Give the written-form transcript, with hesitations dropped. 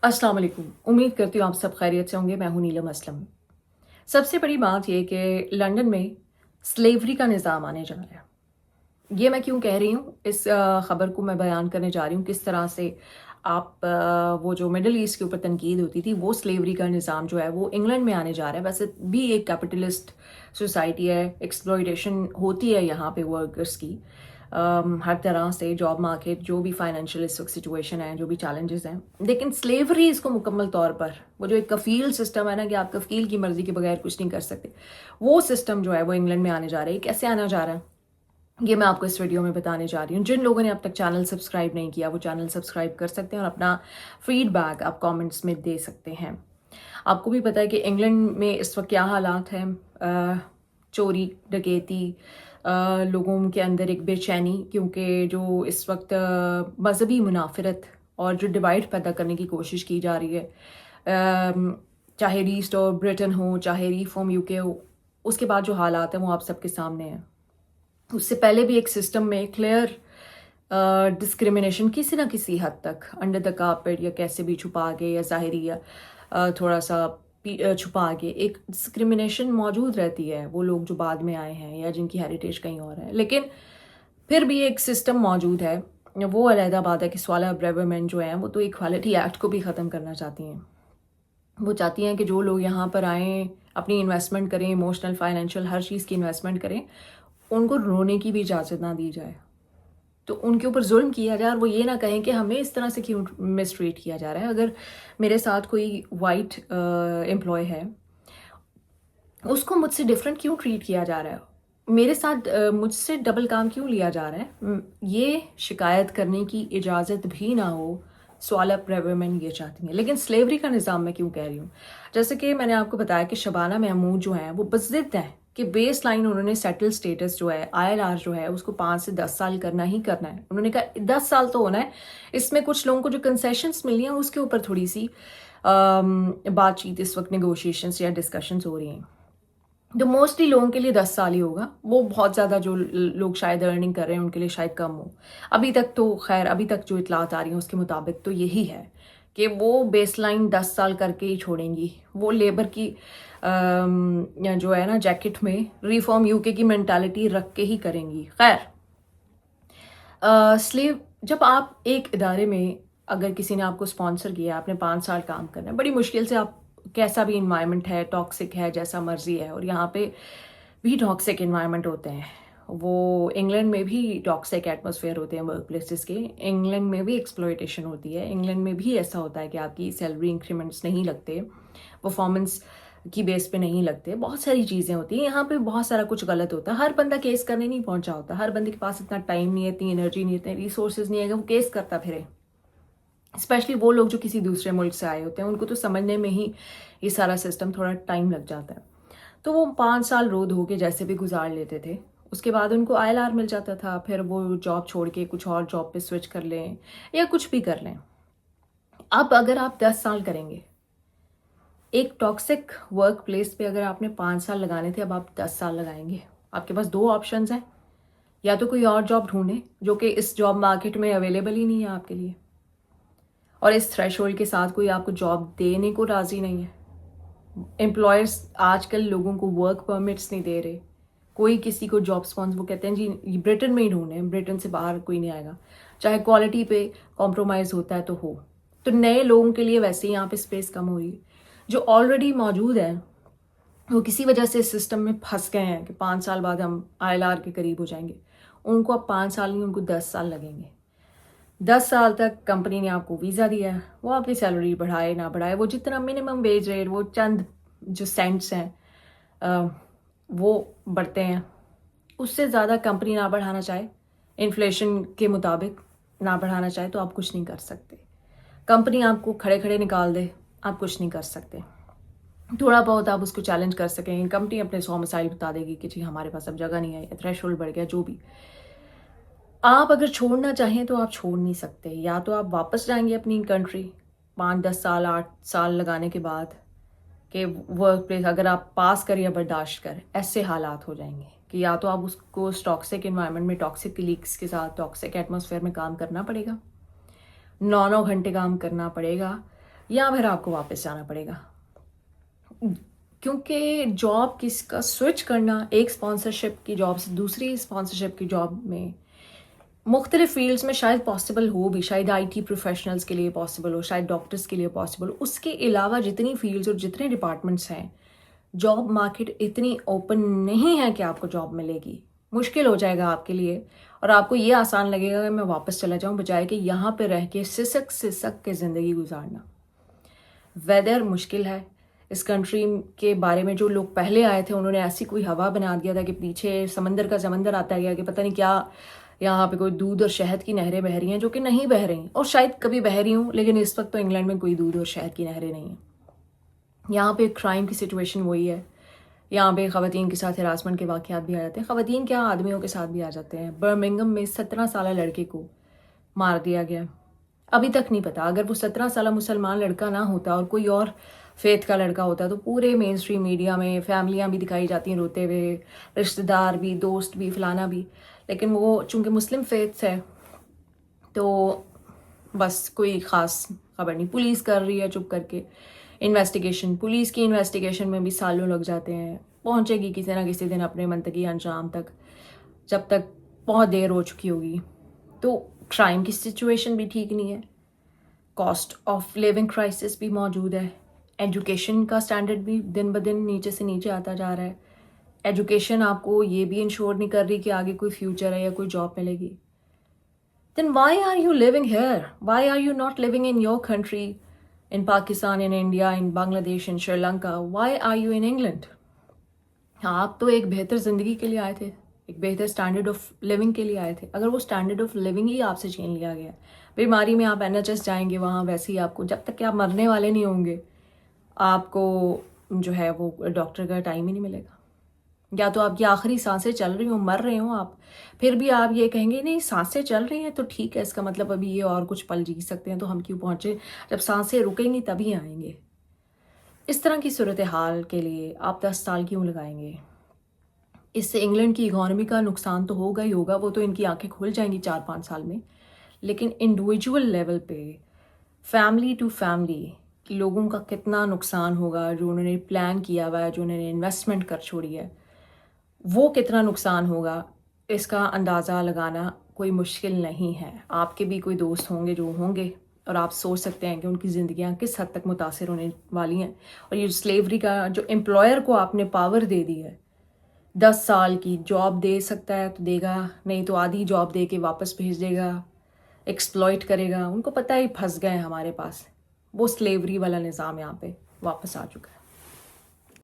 अस्सलाम वालेकुम। उम्मीद करती हूँ आप सब खैरियत से होंगे। मैं हूँ नीलम असलम। सबसे बड़ी बात ये कि लंदन में स्लेवरी का निज़ाम आने जा रहा है। ये मैं क्यों कह रही हूँ, इस ख़बर को मैं बयान करने जा रही हूँ किस तरह से आप वो जो मिडल ईस्ट के ऊपर तनकीद होती थी, वो स्लेवरी का निज़ाम जो है वो इंग्लैंड में आने जा रहा है। वैसे भी एक कैपिटलिस्ट सोसाइटी है, एक्सप्लॉयटेशन होती है यहाँ पे वर्कर्स की। हर तरह से जॉब मार्केट, जो भी फाइनेंशियल इस वक्त सिचुएशन है, जो भी चैलेंजेस हैं, लेकिन स्लेवरी इसको मुकम्मल तौर पर, वो जो एक कफ़ील सिस्टम है ना कि आप कफ़ील की मर्ज़ी के बगैर कुछ नहीं कर सकते, वो सिस्टम जो है वो इंग्लैंड में आने जा रहा है। कैसे आना जा रहा है, ये मैं आपको इस वीडियो में बताने जा रही हूँ। जिन लोगों ने अब तक चैनल सब्सक्राइब नहीं किया, वो चैनल सब्सक्राइब कर सकते हैं और अपना फीडबैक आप कमेंट्स में दे सकते हैं। आपको भी पता है कि इंग्लैंड में इस वक्त क्या हालात हैं, चोरी डकैती, लोगों के अंदर एक बेचैनी, क्योंकि जो इस वक्त मजहबी मुनाफरत और जो डिवाइड पैदा करने की कोशिश की जा रही है, चाहे रीस्टोर ब्रिटेन हो, चाहे रिफॉर्म यूके हो, उसके बाद जो हालात हैं वो आप सबके सामने हैं। उससे पहले भी एक सिस्टम में क्लियर डिस्क्रिमिनेशन किसी ना किसी हद तक अंडर द कारपेट या कैसे भी छुपा के या ज़ाहिरी या थोड़ा सा छुपा के एक डिस्क्रिमिनेशन मौजूद रहती है। वो लोग जो बाद में आए हैं या जिनकी हेरिटेज कहीं और है, लेकिन फिर भी एक सिस्टम मौजूद है। वो अलहदा बात है कि स्वाला ब्रेवरमेंट जो है वो तो इक्वालिटी एक्ट को भी ख़त्म करना चाहती हैं। वो चाहती हैं कि जो लोग यहाँ पर आएँ, अपनी इन्वेस्टमेंट करें, इमोशनल फाइनेंशियल हर चीज़ की इन्वेस्टमेंट करें, उनको रोने की भी इजाज़त ना दी जाए, तो उनके ऊपर जुल्म किया जाए और वो ये ना कहें कि हमें इस तरह से क्यों मिसट्रीट किया जा रहा है। अगर मेरे साथ कोई वाइट एम्प्लॉय है, उसको मुझसे डिफरेंट क्यों ट्रीट किया जा रहा है, मेरे साथ मुझसे डबल काम क्यों लिया जा रहा है, ये शिकायत करने की इजाज़त भी ना हो, स्वाला प्रेवरमेंट ये चाहती हैं। लेकिन स्लेवरी का निज़ाम मैं क्यों कह रही हूँ, जैसे कि मैंने आपको बताया कि शबाना महमूद जो हैं वो बज़िद्द हैं कि बेस लाइन उन्होंने सेटल स्टेटस जो है, ILR जो है, उसको 5 से 10 साल करना ही करना है। उन्होंने कहा 10 साल तो होना है, इसमें कुछ लोगों को जो कंसेशंस मिली हैं उसके ऊपर थोड़ी सी बातचीत इस वक्त नेगोशिएशंस या डिस्कशंस हो रही हैं। तो मोस्टली लोगों के लिए 10 साल ही होगा। वो बहुत ज़्यादा जो लोग शायद अर्निंग कर रहे हैं उनके लिए शायद कम हो। अभी तक तो खैर, अभी तक जो इतलात आ रही हैं उसके मुताबिक तो यही है कि वो बेसलाइन 10 साल करके ही छोड़ेंगी। वो लेबर की जो है ना जैकेट में रिफॉर्म यूके की मेंटालिटी रख के ही करेंगी। खैर, स्लेव, जब आप एक इदारे में, अगर किसी ने आपको स्पॉन्सर किया, आपने 5 साल काम करना है, बड़ी मुश्किल से आप, कैसा भी इन्वायरमेंट है, टॉक्सिक है, जैसा मर्जी है, और यहाँ पे भी टॉक्सिक इन्वायरमेंट होते हैं। वो इंग्लैंड में भी टॉक्सिक एटमॉस्फेयर होते हैं वर्क प्लेसेस के। इंग्लैंड में भी एक्सप्लॉयटेशन होती है। इंग्लैंड में भी ऐसा होता है कि आपकी सैलरी इंक्रीमेंट्स नहीं लगते, परफॉर्मेंस की बेस पे नहीं लगते, बहुत सारी चीज़ें होती हैं। यहाँ पे बहुत सारा कुछ गलत होता है। हर बंदा केस करने नहीं पहुंचा होता, हर बंदे के पास इतना टाइम नहीं है, इतनी एनर्जी नहीं है, इतने रिसोर्सेज नहीं है कि वो केस करता फिरे। स्पेशली वो लोग जो किसी दूसरे मुल्क से आए होते हैं, उनको तो समझने में ही ये सारा सिस्टम थोड़ा टाइम लग जाता है। तो वो 5 साल रो धो के जैसे भी गुजार लेते थे, उसके बाद उनको ILR मिल जाता था। फिर वो जॉब छोड़ के कुछ और जॉब पे स्विच कर लें या कुछ भी कर लें। अब अगर आप 10 साल करेंगे एक टॉक्सिक वर्क प्लेस पे, अगर आपने 5 साल लगाने थे, अब आप 10 साल लगाएंगे, आपके पास 2 ऑप्शंस हैं। या तो कोई और जॉब ढूंढें जो कि इस जॉब मार्केट में अवेलेबल ही नहीं है आपके लिए, और इस थ्रेशोल्ड के साथ कोई आपको जॉब देने को राजी नहीं है। एम्प्लॉयर्स आजकल लोगों को वर्क परमिट्स नहीं दे रहे, कोई किसी को जॉब स्पॉन्स, वो कहते हैं जी ब्रिटेन में ही ढूंढें, ब्रिटेन से बाहर कोई नहीं आएगा। चाहे क्वालिटी पे कॉम्प्रोमाइज़ होता है तो हो, तो नए लोगों के लिए वैसे ही यहाँ पे स्पेस कम हो रही है। जो ऑलरेडी मौजूद है वो किसी वजह से इस सिस्टम में फंस गए हैं कि 5 साल बाद हम ILR के करीब हो जाएंगे। उनको अब 5 साल नहीं, उनको 10 साल लगेंगे। 10 साल तक कंपनी ने आपको वीज़ा दिया है, वो आपकी सैलरी बढ़ाए ना बढ़ाए, वो जितना मिनिमम वेज रेट, वो चंद जो सेंट्स हैं वो बढ़ते हैं, उससे ज़्यादा कंपनी ना बढ़ाना चाहे, इन्फ्लेशन के मुताबिक ना बढ़ाना चाहे, तो आप कुछ नहीं कर सकते। कंपनी आपको खड़े खड़े निकाल दे, आप कुछ नहीं कर सकते। थोड़ा बहुत आप उसको चैलेंज कर सकेंगे, कंपनी अपने 100 मसाइल बता देगी कि जी हमारे पास अब जगह नहीं है, थ्रेशोल्ड बढ़ गया, जो भी। आप अगर छोड़ना चाहें तो आप छोड़ नहीं सकते। या तो आप वापस जाएंगे अपनी कंट्री 5-10 साल 8 साल लगाने के बाद, कि वर्क प्लेस अगर आप पास कर या बर्दाश्त कर, ऐसे हालात हो जाएंगे कि या तो आप उसको टॉक्सिक इन्वायरमेंट में, टॉक्सिक कलीग्स के साथ, टॉक्सिक एटमॉस्फेयर में काम करना पड़ेगा, 9-9 घंटे काम करना पड़ेगा, یا پھر آپ کو واپس جانا پڑے گا، کیونکہ جاب کس کا سوئچ کرنا ایک اسپانسرشپ کی جاب سے دوسری اسپانسرشپ کی جاب میں مختلف فیلڈس میں شاید پاسبل ہو بھی، شاید آئی ٹی پروفیشنلز کے لیے پاسبل ہو، شاید ڈاکٹرز کے لیے پاسبل ہو. اس کے علاوہ جتنی فیلڈز اور جتنے ڈپارٹمنٹس ہیں، جاب مارکیٹ اتنی اوپن نہیں ہے کہ آپ کو جاب ملے گی. مشکل ہو جائے گا آپ کے لیے، اور آپ کو یہ آسان لگے گا کہ میں واپس چلا جاؤں بجائے کہ یہاں پہ رہ کے سسک کے زندگی گزارنا. ویدر مشکل ہے. اس کنٹری کے بارے میں جو لوگ پہلے آئے تھے انہوں نے ایسی کوئی ہوا بنا دیا تھا کہ پیچھے سمندر کا سمندر آتا گیا کہ پتہ نہیں کیا یہاں پہ کوئی دودھ اور شہد کی نہریں بہہ رہی ہیں، جو کہ نہیں بہہ رہی ہیں، اور شاید کبھی بہہ رہی ہوں، لیکن اس وقت تو انگلینڈ میں کوئی دودھ اور شہد کی نہریں نہیں ہیں. یہاں پہ کرائم کی سچویشن وہی ہے. یہاں پہ خواتین کے ساتھ ہراسمنٹ کے واقعات بھی آ جاتے ہیں. خواتین کیا آدمیوں کے ساتھ بھی آ جاتے ہیں. برمنگم میں 17 سالہ لڑکے کو مار دیا گیا. ابھی تک نہیں پتا، اگر وہ 17 سالہ مسلمان لڑکا نہ ہوتا اور کوئی اور فیتھ کا لڑکا ہوتا تو پورے مین اسٹریم میڈیا میں فیملیاں بھی دکھائی جاتی ہیں روتے ہوئے، رشتہ دار بھی، دوست بھی، فلانا بھی. لیکن وہ چونکہ مسلم فیتھ ہے تو بس کوئی خاص خبر نہیں. پولیس کر رہی ہے چپ کر کے انویسٹیگیشن. پولیس کی انویسٹیگیشن میں بھی سالوں لگ جاتے ہیں. پہنچے گی کسی نہ کسی دن اپنے منطقی انجام تک، جب تک بہت دیر ہو چکی ہوگی. تو کرائم کی سچویشن بھی ٹھیک نہیں ہے. کاسٹ آف لیونگ کرائسس بھی موجود ہے. ایجوکیشن کا سٹینڈرڈ بھی دن بدن نیچے سے نیچے آتا جا رہا ہے. ایجوکیشن آپ کو یہ بھی انشور نہیں کر رہی کہ آگے کوئی فیوچر ہے یا کوئی جاب ملے گی. Then why are you living here? Why are you not living in your country, in Pakistan, in India, in Bangladesh, in Sri Lanka? Why are you in England? آپ تو ایک بہتر زندگی کے لیے آئے تھے، ایک بہتر اسٹینڈرڈ آف لیونگ کے لیے آئے تھے. اگر وہ اسٹینڈرڈ آف لیونگ ہی آپ سے چھین لیا گیا، بیماری میں آپ NHS جائیں گے، وہاں ویسے ہی آپ کو جب تک کہ آپ مرنے والے نہیں ہوں گے آپ کو جو ہے وہ ڈاکٹر کا ٹائم ہی نہیں ملے گا. یا تو آپ کی آخری سانسیں چل رہی ہوں، مر رہے ہوں آپ، پھر بھی آپ یہ کہیں گے نہیں سانسیں چل رہی ہیں تو ٹھیک ہے، اس کا مطلب ابھی یہ اور کچھ پل جی سکتے ہیں تو ہم کیوں پہنچے، جب سانسیں رکیں گی تبھی آئیں گے. اس طرح کی صورتحال کے لیے آپ 10 سال کیوں لگائیں گے؟ اس سے انگلینڈ کی اکانومی کا نقصان تو ہوگا ہی ہوگا، وہ تو ان کی آنکھیں کھل جائیں گی 4-5 سال میں. لیکن انڈیویجول لیول پہ فیملی ٹو فیملی لوگوں کا کتنا نقصان ہوگا، جو انہوں نے پلان کیا ہوا ہے، جو انہوں نے انویسٹمنٹ کر چھوڑی ہے، وہ کتنا نقصان ہوگا، اس کا اندازہ لگانا کوئی مشکل نہیں ہے. آپ کے بھی کوئی دوست ہوں گے جو ہوں گے اور آپ سوچ سکتے ہیں کہ ان کی زندگیاں کس حد تک متاثر ہونے والی ہیں. اور یہ سلیوری کا جو امپلائر کو آپ نے پاور دے دی ہے، 10 سال کی جاب دے سکتا ہے تو دے گا، نہیں تو آدھی جاب دے کے واپس بھیج دے گا، ایکسپلائٹ کرے گا. ان کو پتہ ہی پھنس گئے ہمارے پاس. وہ سلیوری والا نظام یہاں پہ واپس آ چکا ہے.